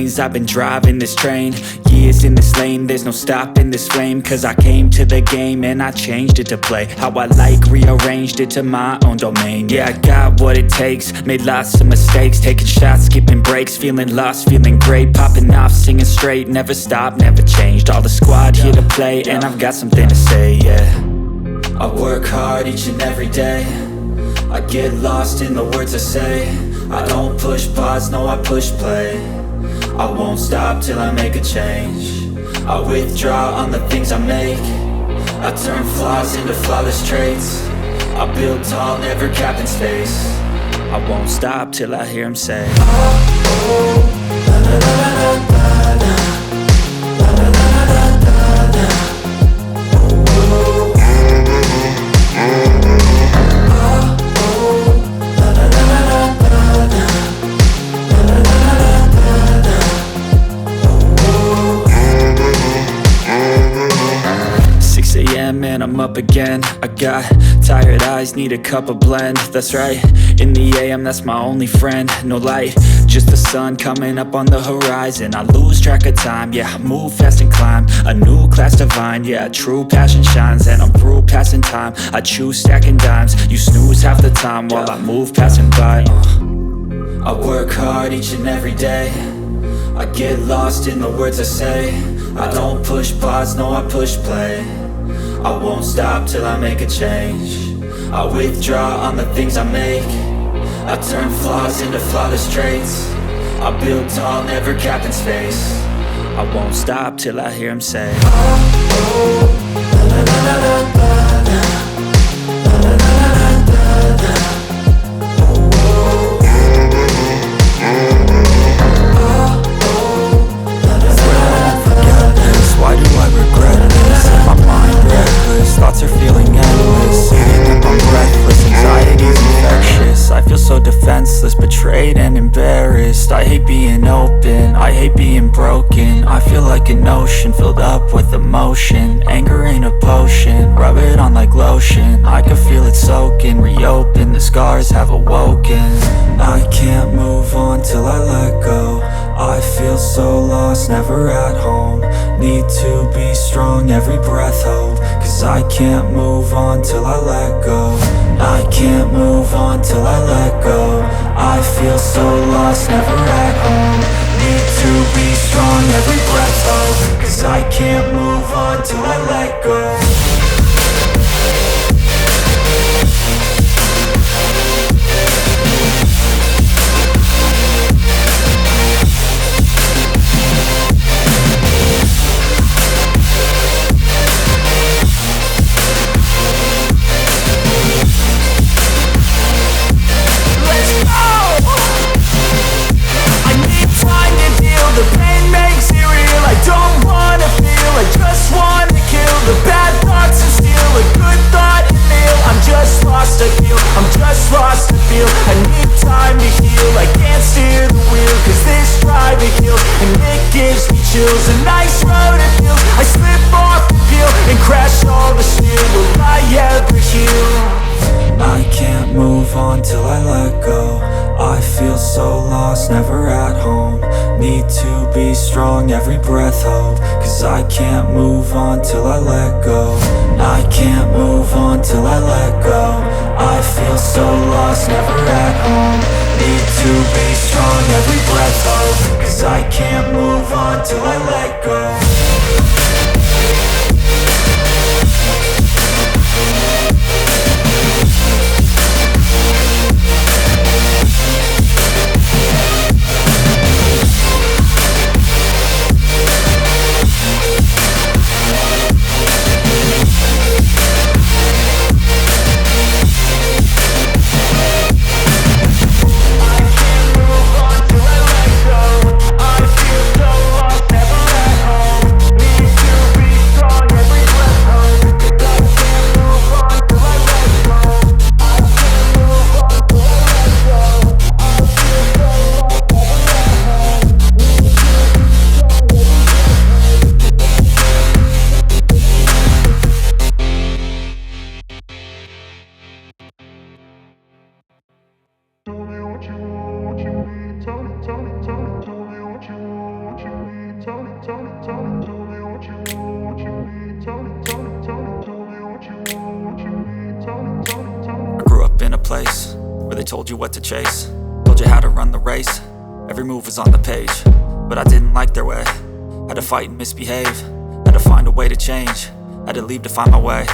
lanes, I've been driving this train. Years in this lane, there's no stopping this flame. Cause I came to the game and I changed it to play how I like, rearranged it to my own domain. Yeah, I got what it takes, made lots of mistakes, taking shots, skipping breaks, feeling lost, feeling great, popping off, singing straight, never stopped, never changed. All the squad here to play, and I've got something to say, yeah. I work hard each and every day, I get lost in the words I say. I don't push pause, no I push play. I won't stop till I make a change. I withdraw on the things I make. I turn flaws into flawless traits. I build tall, never capped in space. I won't stop till I hear him say, oh, oh, la la la la la la. Man, I'm up again. I got tired eyes, need a cup of blend. That's right, in the AM, that's my only friend. No light, just the sun coming up on the horizon. I lose track of time, yeah, I move fast and climb a new class divine, yeah, true passion shines. And I'm through passing time, I choose stacking dimes. You snooze half the time while I move passing by. I work hard each and every day, I get lost in the words I say. I don't push pause, no I push play. I won't stop till I make a change. I withdraw on the things I make. I turn flaws into flawless traits. I build tall, never capped in space. I won't stop till I hear him say, oh, oh, la la la la la la. Why do I regret this? My mind reckless, thoughts are feeling endless. Eating up, I'm breathless, anxiety's infectious. I feel so defenseless, betrayed and embarrassed. I hate being open, I hate being broken. I feel like an ocean filled up with emotion. Anger ain't a potion, rub it on like lotion. I can feel it soaking, reopen, the scars have awoken. I can't move on till I let go. I feel so lost, never at home. Need to be strong, every breath hope. Cause I can't move on till I let go. I can't move on till I let go. I feel so lost, never at home. Need to be strong, every breath hope. Cause I can't move on till I let go. I'm just lost to feel. I need time to heal. I can't steer the wheel, cause this drive it kills. And it gives me chills. A nice road it feels. I slip off the peel and crash all the steel. Will I ever heal? I can't move on till I let go. I feel so lost, never at home. Need to be strong, every breath hope. Cause I can't move on till I let go. I can't move on till I let go. I feel so lost, never at home. Need to be strong, every breath hope. Cause I can't move on till I let go. place where they told you what to chase, told you how to run the race. Every move was on the page, but I didn't like their way. Had to fight and misbehave, had to find a way to change, had to leave to find my way.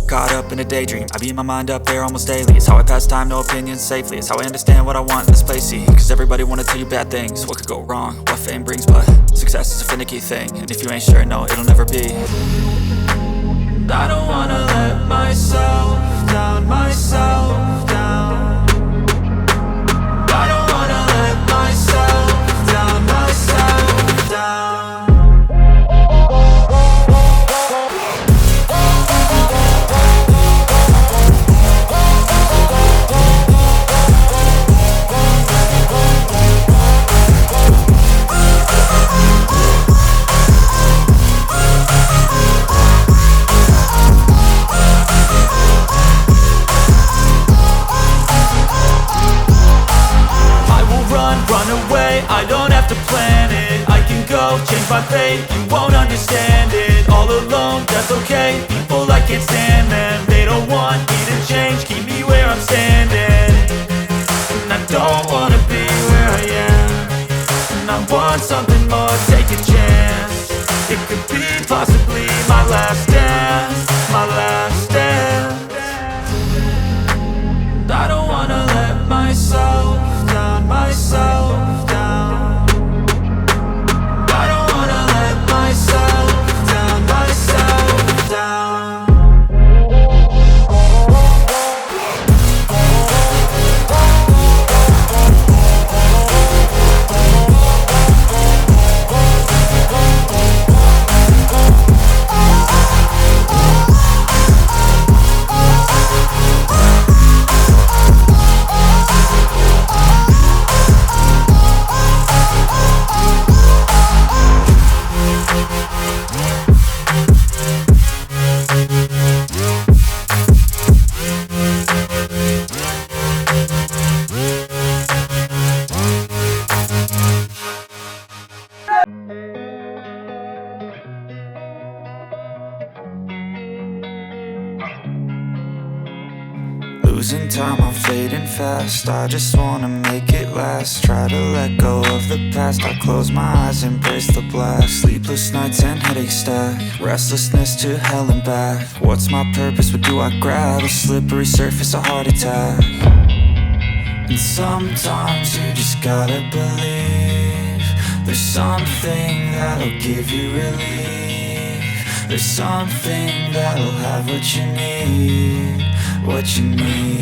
Caught up in a daydream, I beat my mind up there almost daily. It's how I pass time, no opinions safely. It's how I understand what I want in this place, see. Cause everybody wanna tell you bad things, what could go wrong, what fame brings. But success is a finicky thing, and if you ain't sure, no, it'll never be. I don't wanna let myself down, myself down. I don't wanna let myself down, myself down. I don't have to plan it, I can go change my fate. You won't understand it, all alone, that's okay. People, I can't stand them, they don't want me to change. Keep me where I'm standing, and I don't wanna be where I am. And I want something more, take a chance. It could be possibly my last dance, my last dance. I don't wanna let myself down, myself down. Losing time, I'm fading fast. I just wanna make it last. Try to let go of the past. I close my eyes, embrace the blast. Sleepless nights and headaches stack. Restlessness to hell and back. What's my purpose? What do I grab? A slippery surface, a heart attack. And sometimes you just gotta believe there's something that'll give you relief. There's something that'll have what you need, what you need.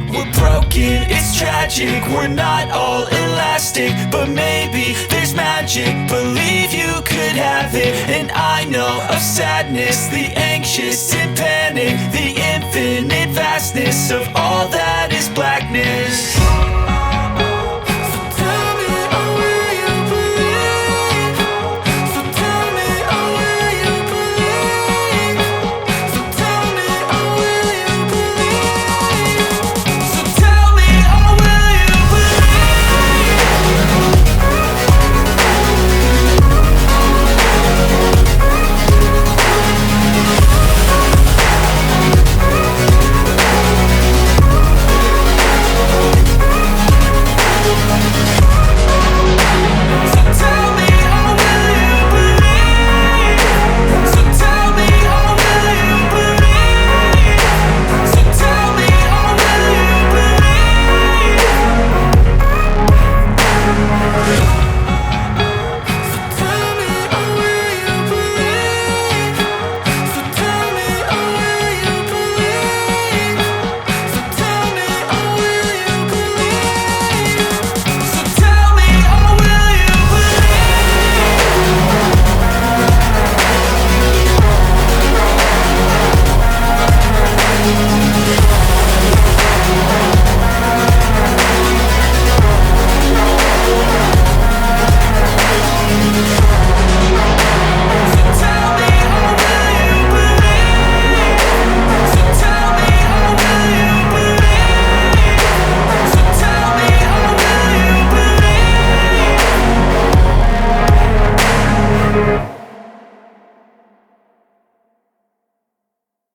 We're broken, it's tragic, we're not all elastic, but maybe there's magic. Believe you could have it, and I know of sadness, the anxious and panic, the infinite vastness of all that is blackness.